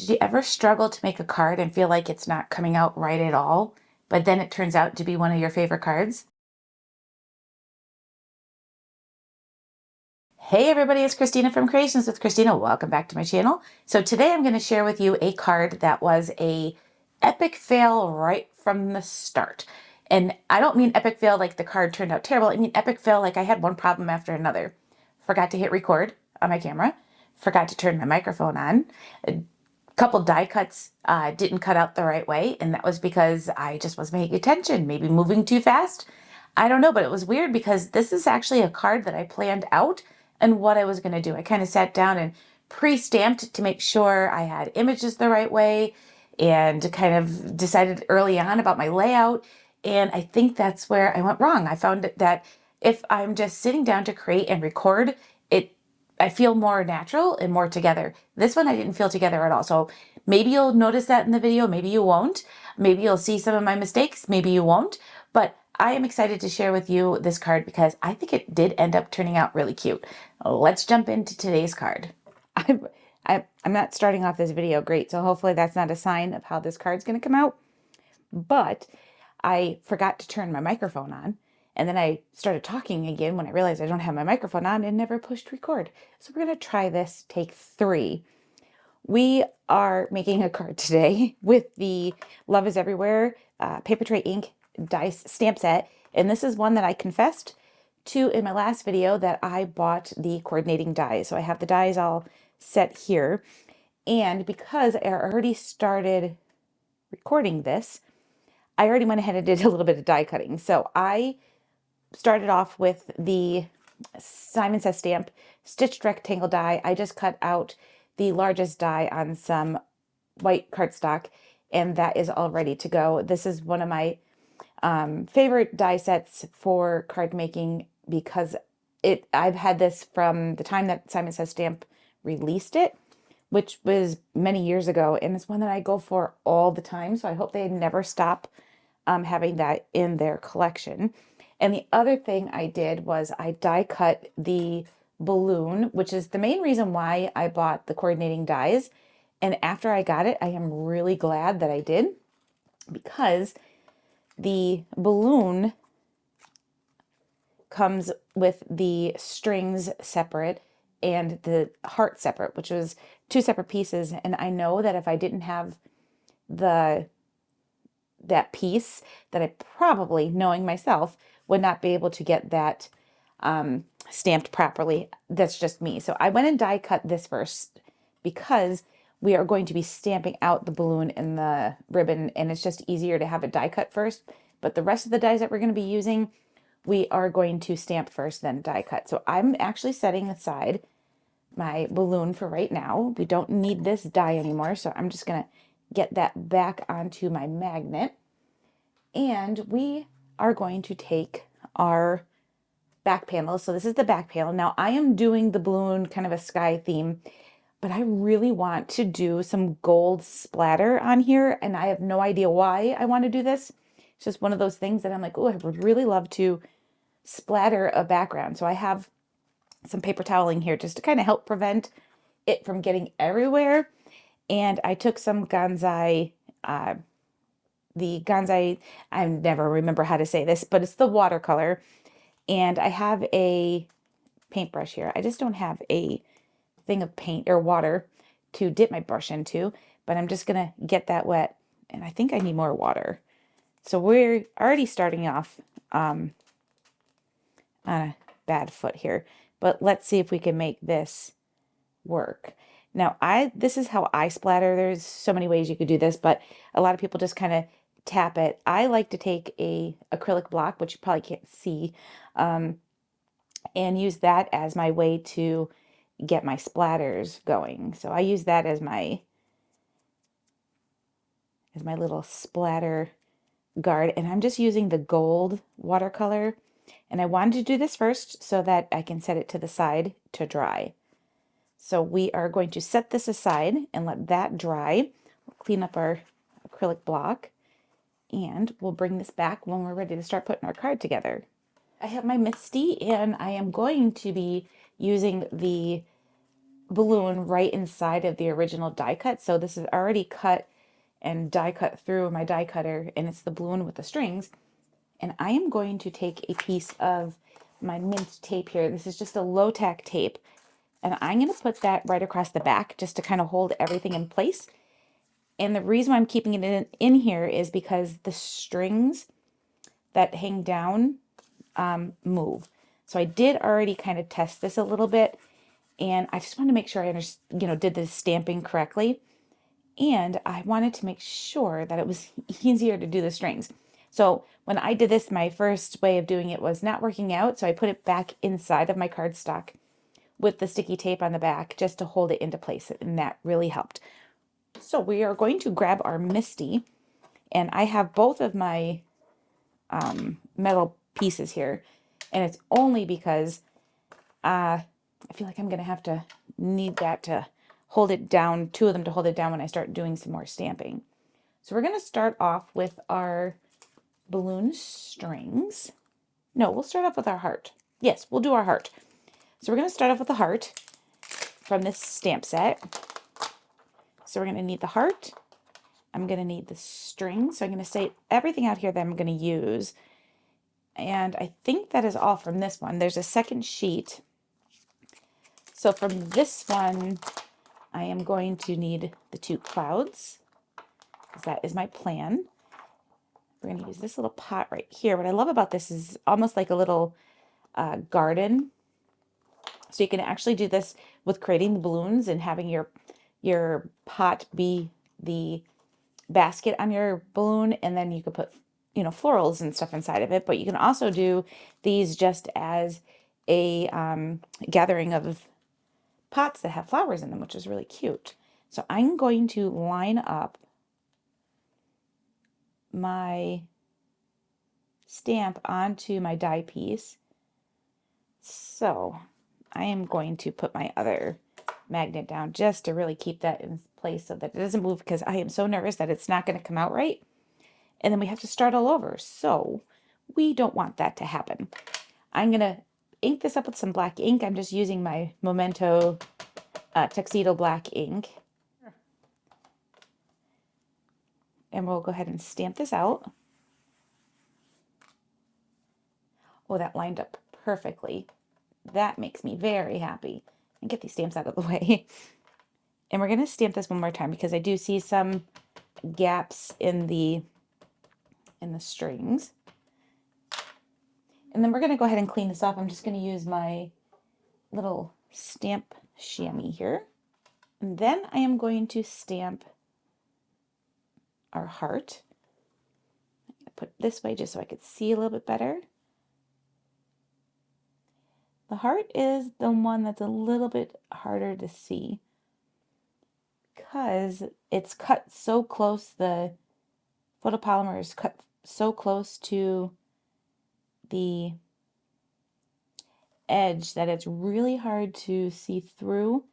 Did you ever struggle to make a card and feel like it's not coming out right at all, but then it turns out to be one of your favorite cards? Hey everybody, it's Christina from Creations with Christina. Welcome back to my channel. So today I'm going to share with you a card that was a epic fail right from the start. And I don't mean epic fail like the card turned out terrible. I mean epic fail like I had one problem after another. Forgot to hit record on my camera. Forgot to turn my microphone on. A couple die cuts didn't cut out the right way, and that was because I just wasn't paying attention, maybe moving too fast. I don't know, but it was weird because this is actually a card that I planned out and what I was going to do. I kind of sat down and pre-stamped to make sure I had images the right way and kind of decided early on about my layout. And I think that's where I went wrong. I found that if I'm just sitting down to create and record, I feel more natural and more together. This one I didn't feel together at all. So maybe you'll notice that in the video, maybe you won't. Maybe you'll see some of my mistakes, maybe you won't. But I am excited to share with you this card because I think it did end up turning out really cute. Let's jump into today's card. I'm not starting off this video great, so hopefully that's not a sign of how this card's going to come out. But I forgot to turn my microphone on. And then I started talking again when I realized I don't have my microphone on and never pushed record. So we're going to try this take 3. We are making a card today with the Love is Everywhere Papertrey Ink dice stamp set. And this is one that I confessed to in my last video that I bought the coordinating dies. So I have the dies all set here. And because I already started recording this, I already went ahead and did a little bit of die cutting. So I started off with the Simon Says Stamp stitched rectangle die. I just cut out the largest die on some white cardstock, and that is all ready to go. This is one of my favorite die sets for card making because I've had this from the time that Simon Says Stamp released it, which was many years ago, and it's one that I go for all the time. So I hope they never stop having that in their collection. And the other thing I did was I die cut the balloon, which is the main reason why I bought the coordinating dies. And after I got it, I am really glad that I did, because the balloon comes with the strings separate and the heart separate, which was 2 separate pieces. And I know that if I didn't have that piece, that I probably, knowing myself, would not be able to get that stamped properly. That's just me. So I went and die cut this first because we are going to be stamping out the balloon and the ribbon, and it's just easier to have it die cut first. But the rest of the dies that we're going to be using, we are going to stamp first, then die cut. So I'm actually setting aside my balloon for right now. We don't need this die anymore, so I'm just going to get that back onto my magnet. And we are going to take our back panel. So this is the back panel. Now I am doing the balloon kind of a sky theme, but I really want to do some gold splatter on here, and I have no idea why I want to do this. It's just one of those things that I'm like, oh, I would really love to splatter a background. So I have some paper toweling here just to kind of help prevent it from getting everywhere. And I took some Gansai, the Gansai, I never remember how to say this, but it's the watercolor. And I have a paintbrush here. I just don't have a thing of paint or water to dip my brush into, but I'm just going to get that wet. And I think I need more water. So we're already starting off on a bad foot here, but let's see if we can make this work. Now this is how I splatter. There's so many ways you could do this, but a lot of people just kind of tap it. I like to take a acrylic block, which you probably can't see, and use that as my way to get my splatters going. So I use that as my little splatter guard, and I'm just using the gold watercolor. And I wanted to do this first so that I can set it to the side to dry. So we are going to set this aside and let that dry. We'll clean up our acrylic block, and we'll bring this back when we're ready to start putting our card together. I have my MISTI, and I am going to be using the balloon right inside of the original die cut. So this is already cut and die cut through my die cutter, and it's the balloon with the strings. And I am going to take a piece of my mint tape here. This is just a low tack tape. And I'm going to put that right across the back just to kind of hold everything in place. And the reason why I'm keeping it in here is because the strings that hang down move. So I did already kind of test this a little bit, and I just wanted to make sure I did the stamping correctly. And I wanted to make sure that it was easier to do the strings. So when I did this, my first way of doing it was not working out. So I put it back inside of my cardstock with the sticky tape on the back just to hold it into place. And that really helped. So we are going to grab our MISTI. And I have both of my metal pieces here. And it's only because I feel like I'm going to need that to hold it down, two of them to hold it down when I start doing some more stamping. So we're going to start off with our balloon strings. No, we'll start off with our heart. Yes, we'll do our heart. So we're going to start off with the heart from this stamp set. So we're going to need the heart. I'm going to need the string. So I'm going to say everything out here that I'm going to use. And I think that is all from this one. There's a second sheet. So from this one, I am going to need the two clouds, because that is my plan. We're going to use this little pot right here. What I love about this is almost like a little garden. So you can actually do this with creating the balloons and having your pot be the basket on your balloon, and then you could put florals and stuff inside of it. But you can also do these just as a gathering of pots that have flowers in them, which is really cute. So I'm going to line up my stamp onto my die piece. So I am going to put my other magnet down just to really keep that in place so that it doesn't move, because I am so nervous that it's not going to come out right. And then we have to start all over. So we don't want that to happen. I'm going to ink this up with some black ink. I'm just using my Memento TUXEDO black ink. And we'll go ahead and stamp this out. Oh, that lined up perfectly. That makes me very happy. And get these stamps out of the way. And we're going to stamp this one more time because I do see some gaps in the strings. And then we're going to go ahead and clean this off. I'm just going to use my little stamp chamois here. And then I am going to stamp our heart. I'm going to put it this way just so I could see a little bit better. The heart is the one that's a little bit harder to see because it's cut so close, the photopolymer is cut so close to the edge that it's really hard to see through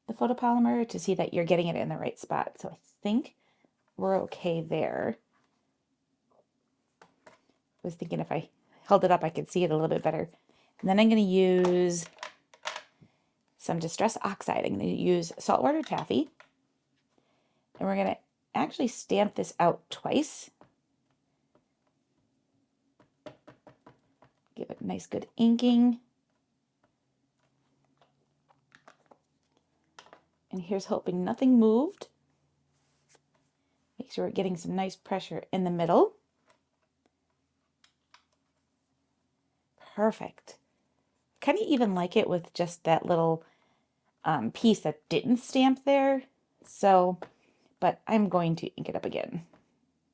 the photopolymer to see that you're getting it in the right spot. So I think we're okay there. I was thinking if I held it up, I could see it a little bit better. And then I'm going to use some Distress Oxide. I'm going to use saltwater taffy. And we're going to actually stamp this out twice. Give it a nice good inking. And here's hoping nothing moved. Make sure we're getting some nice pressure in the middle. Perfect. Kind of even like it with just that little piece that didn't stamp there. So, but I'm going to ink it up again.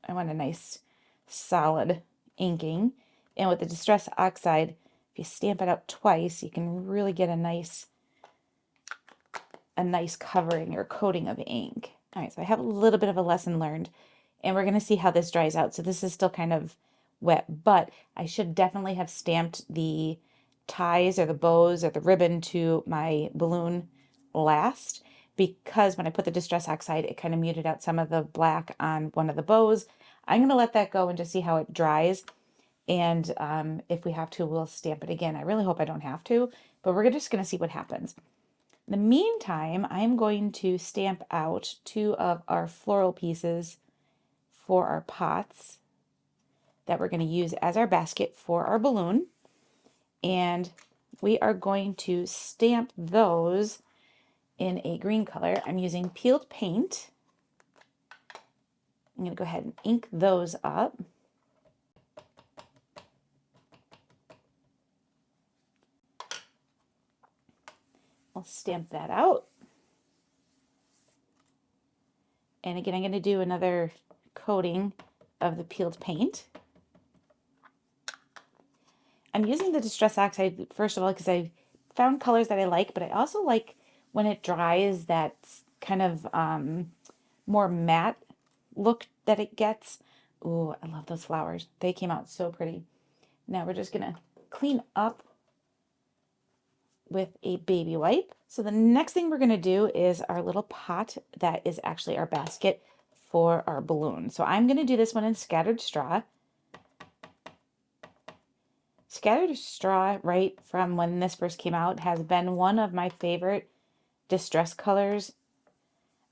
I want a nice solid inking. And with the Distress Oxide, if you stamp it out twice, you can really get a nice covering or coating of ink. All right, so I have a little bit of a lesson learned, and we're going to see how this dries out. So this is still kind of wet, but I should definitely have stamped the ties or the bows or the ribbon to my balloon last, because when I put the Distress Oxide, it kind of muted out some of the black on one of the bows. I'm going to let that go and just see how it dries. And if we have to, we'll stamp it again. I really hope I don't have to, but we're just going to see what happens. In the meantime, I'm going to stamp out 2 of our floral pieces for our pots that we're going to use as our basket for our balloon. And we are going to stamp those in a green color. I'm using peeled paint. I'm going to go ahead and ink those up. I'll stamp that out. And again, I'm going to do another coating of the peeled paint. I'm using the Distress Oxide, first of all, because I found colors that I like, but I also like when it dries that kind of more matte look that it gets. Ooh, I love those flowers. They came out so pretty. Now we're just going to clean up with a baby wipe. So the next thing we're going to do is our little pot that is actually our basket for our balloon. So I'm going to do this one in scattered straw. Scattered straw, right from when this first came out, has been one of my favorite distress colors.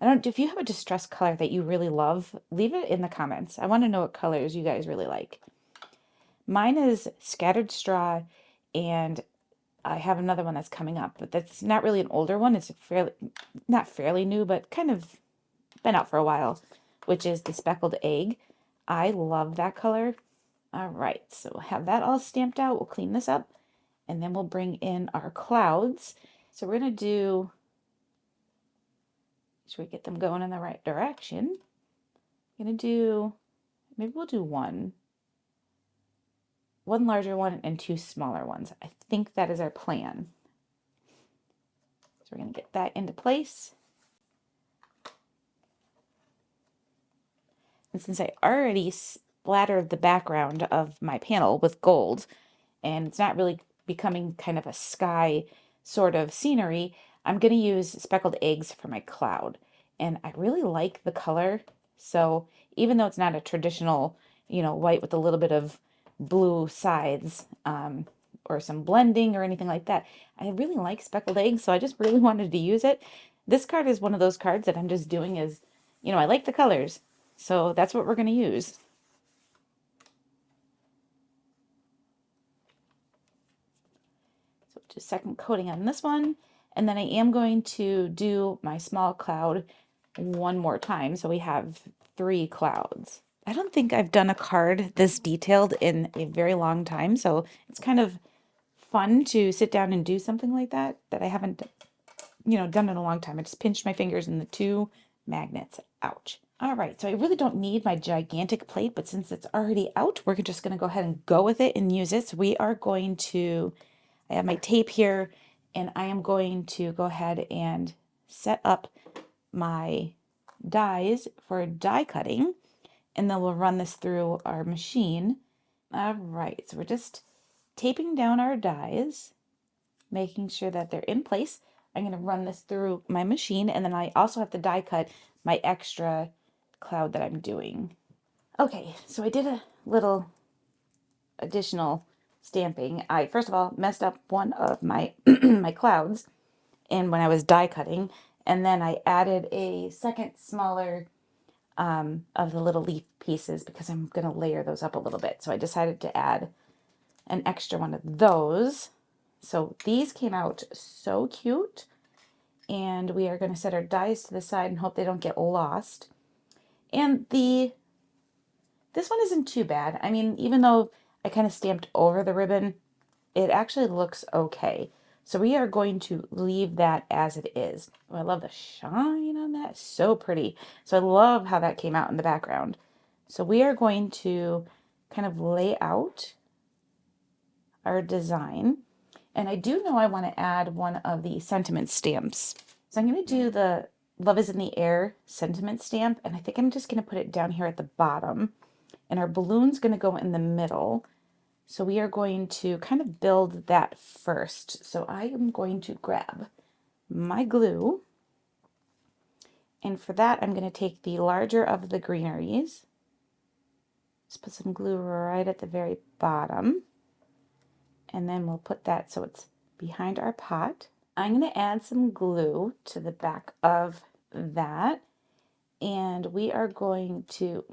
I don't, if you have a distress color that you really love, leave it in the comments. I want to know what colors you guys really like. Mine is scattered straw, and I have another one that's coming up, but that's not really an older one. It's fairly, not fairly new, but kind of been out for a while, which is the speckled egg. I love that color. All right, so we'll have that all stamped out. We'll clean this up, and then we'll bring in our clouds. So we're going to do, should we get them going in the right direction? I'm going to do, maybe we'll do one larger one and 2 smaller ones. I think that is our plan. So we're going to get that into place. And since I already splattered the background of my panel with gold, and it's not really becoming kind of a sky sort of scenery, I'm going to use speckled eggs for my cloud. And I really like the color. So even though it's not a traditional, you know, white with a little bit of blue sides or some blending or anything like that, I really like speckled eggs. So I just really wanted to use it. This card is one of those cards that I'm just doing as, you know, I like the colors. So that's what we're going to use. So just second coating on this one. And then I am going to do my small cloud one more time. So we have 3 clouds. I don't think I've done a card this detailed in a very long time. So it's kind of fun to sit down and do something like that I haven't, you know, done in a long time. I just pinched my fingers in the 2 magnets. Ouch. All right, so I really don't need my gigantic plate, but since it's already out, we're just going to go ahead and go with it and use it. So we are going to, I have my tape here, and I am going to go ahead and set up my dies for die cutting, and then we'll run this through our machine. All right, so we're just taping down our dies, making sure that they're in place. I'm going to run this through my machine, and then I also have to die cut my extra cloud that I'm doing. Okay, so I did a little additional stamping. I first of all messed up one of my my clouds and when I was die cutting, and then I added a second smaller of the little leaf pieces because I'm going to layer those up a little bit. So I decided to add an extra one of those. So these came out so cute, and we are going to set our dies to the side and hope they don't get lost. And this one isn't too bad. I mean, even though I kind of stamped over the ribbon, it actually looks okay. So we are going to leave that as it is. Oh, I love the shine on that. So pretty. So I love how that came out in the background. So we are going to kind of lay out our design. And I do know I want to add one of the sentiment stamps. So I'm going to do the Love is in the Air sentiment stamp. And I think I'm just going to put it down here at the bottom. And our balloon's going to go in the middle. So we are going to kind of build that first. So I am going to grab my glue. And for that, I'm going to take the larger of the greeneries. Just put some glue right at the very bottom. And then we'll put that so it's behind our pot. I'm going to add some glue to the back of that, and we are going to,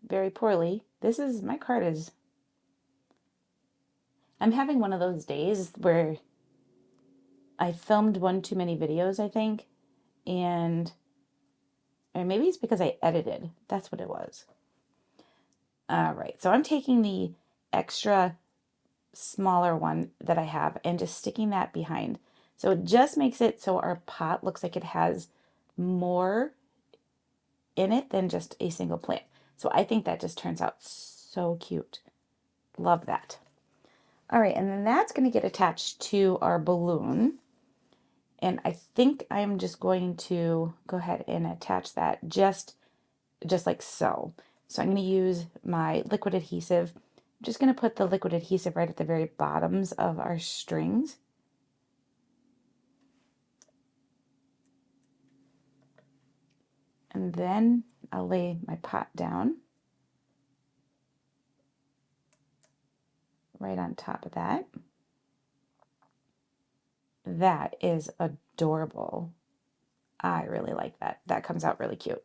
very poorly, my card is, I'm having one of those days where I filmed one too many videos, I think, or maybe it's because I edited. That's what it was. All right, so I'm taking the extra smaller one that I have and just sticking that behind. So it just makes it so our pot looks like it has more in it than just a single plant. So I think that just turns out so cute. Love that. All right, and then that's going to get attached to our balloon. And I think I'm just going to go ahead and attach that just like so. So I'm going to use my liquid adhesive. I'm just going to put the liquid adhesive right at the very bottoms of our strings. And then I'll lay my pot down right on top of that. That is adorable. I really like that. That comes out really cute.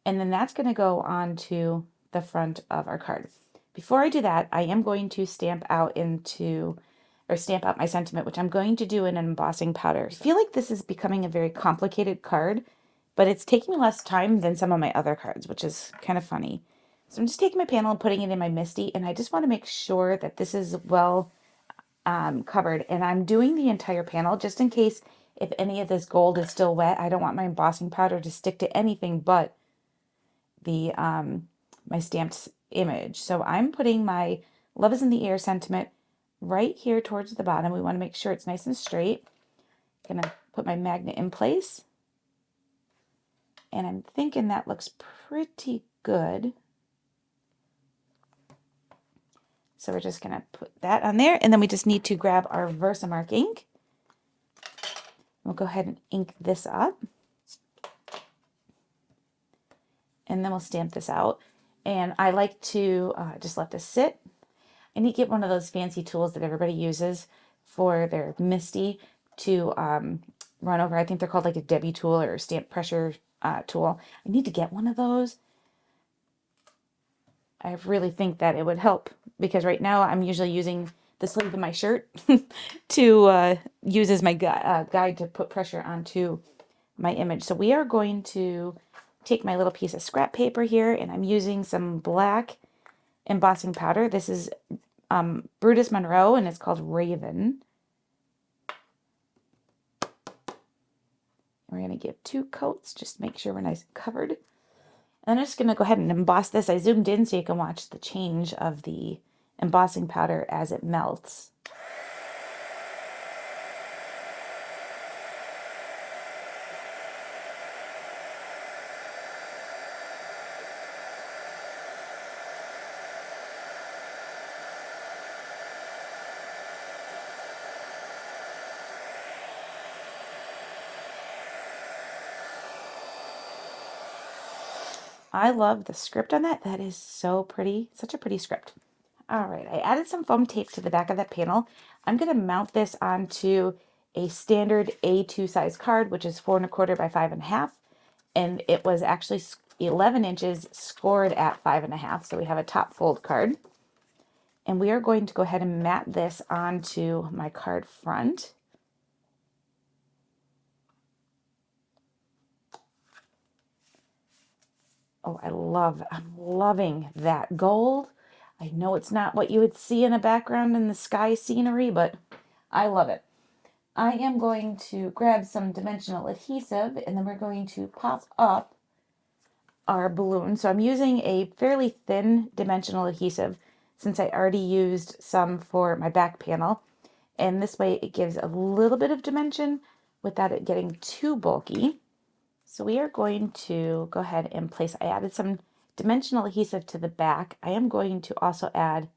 And then that's going to go onto the front of our card. Before I do that, I am going to stamp out my sentiment, which I'm going to do in an embossing powder. I feel like this is becoming a very complicated card, but it's taking less time than some of my other cards, which is kind of funny. So I'm just taking my panel and putting it in my MISTI, and I just want to make sure that this is well covered. And I'm doing the entire panel just in case if any of this gold is still wet. I don't want my embossing powder to stick to anything but the my stamped image. So I'm putting my Love is in the Air sentiment right here towards the bottom. We want to make sure it's nice and straight. I'm gonna put my magnet in place, and I'm thinking that looks pretty good. So we're just gonna put that on there, and then we just need to grab our Versamark ink. We'll go ahead and ink this up, and then we'll stamp this out. And I like to just let this sit. I need to get one of those fancy tools that everybody uses for their MISTI to run over. I think they're called like a Debbie tool or a stamp pressure tool. I need to get one of those. I really think that it would help because right now I'm usually using the sleeve of my shirt to use as my guide to put pressure onto my image. So we are going to take my little piece of scrap paper here, and I'm using some black embossing powder. This is Brutus Monroe, and it's called Raven. We're going to give 2 coats, just make sure we're nice and covered. And I'm just going to go ahead and emboss this. I zoomed in so you can watch the change of the embossing powder as it melts. I love the script on that. That is so pretty. Such a pretty script. All right, I added some foam tape to the back of that panel. I'm going to mount this onto a standard A2 size card, which is 4 1/4 by 5 1/2. And it was actually 11 inches scored at 5 1/2. So we have a top fold card. And we are going to go ahead and mat this onto my card front. Oh, I'm loving that gold. I know it's not what you would see in a background in the sky scenery, but I love it. I am going to grab some dimensional adhesive, and then we're going to pop up our balloon. So I'm using a fairly thin dimensional adhesive since I already used some for my back panel. And this way it gives a little bit of dimension without it getting too bulky. So we are going to go ahead and place, I added some dimensional adhesive to the back. I am going to also add,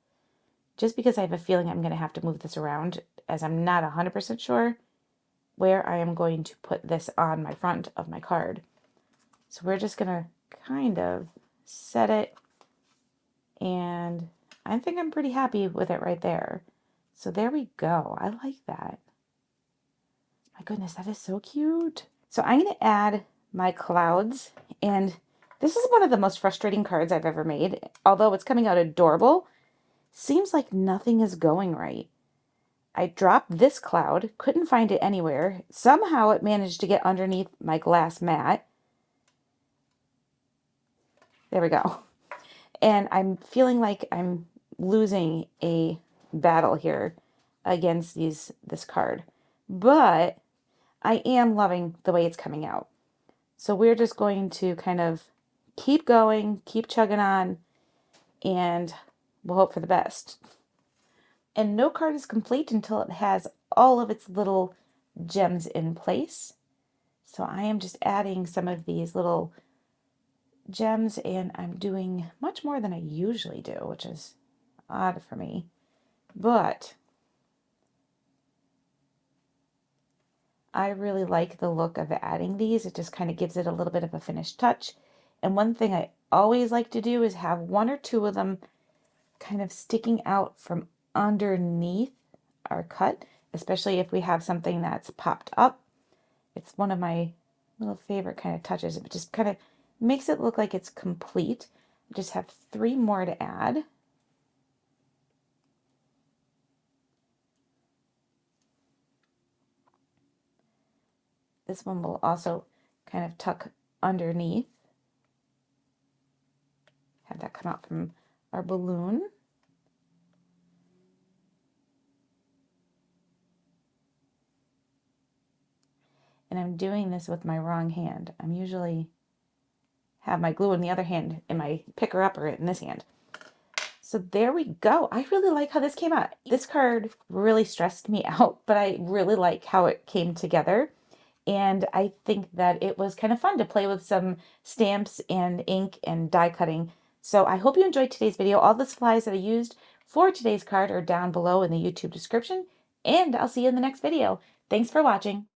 just because I have a feeling I'm going to have to move this around as I'm not 100% sure where I am going to put this on my front of my card. So we're just going to kind of set it, and I think I'm pretty happy with it right there. So there we go. I like that. My goodness, that is so cute. So I'm going to add my clouds, and this is one of the most frustrating cards I've ever made. Although it's coming out adorable, seems like nothing is going right. I dropped this cloud, couldn't find it anywhere. Somehow it managed to get underneath my glass mat. There we go. And I'm feeling like I'm losing a battle here against this card. But I am loving the way it's coming out. So we're just going to kind of keep going, keep chugging on, and we'll hope for the best. And no card is complete until it has all of its little gems in place. So I am just adding some of these little gems, and I'm doing much more than I usually do, which is odd for me. But I really like the look of adding these. It just kind of gives it a little bit of a finished touch. And one thing I always like to do is have one or two of them kind of sticking out from underneath our cut, especially if we have something that's popped up. It's one of my little favorite kind of touches. It just kind of makes it look like it's complete. I just have 3 more to add. This one will also kind of tuck underneath. Have that come out from our balloon. And I'm doing this with my wrong hand. I'm usually have my glue in the other hand and my picker-upper in this hand. So there we go. I really like how this came out. This card really stressed me out, but I really like how it came together. And I think that it was kind of fun to play with some stamps and ink and die cutting. So I hope you enjoyed today's video. All the supplies that I used for today's card are down below in the YouTube description. And I'll see you in the next video. Thanks for watching.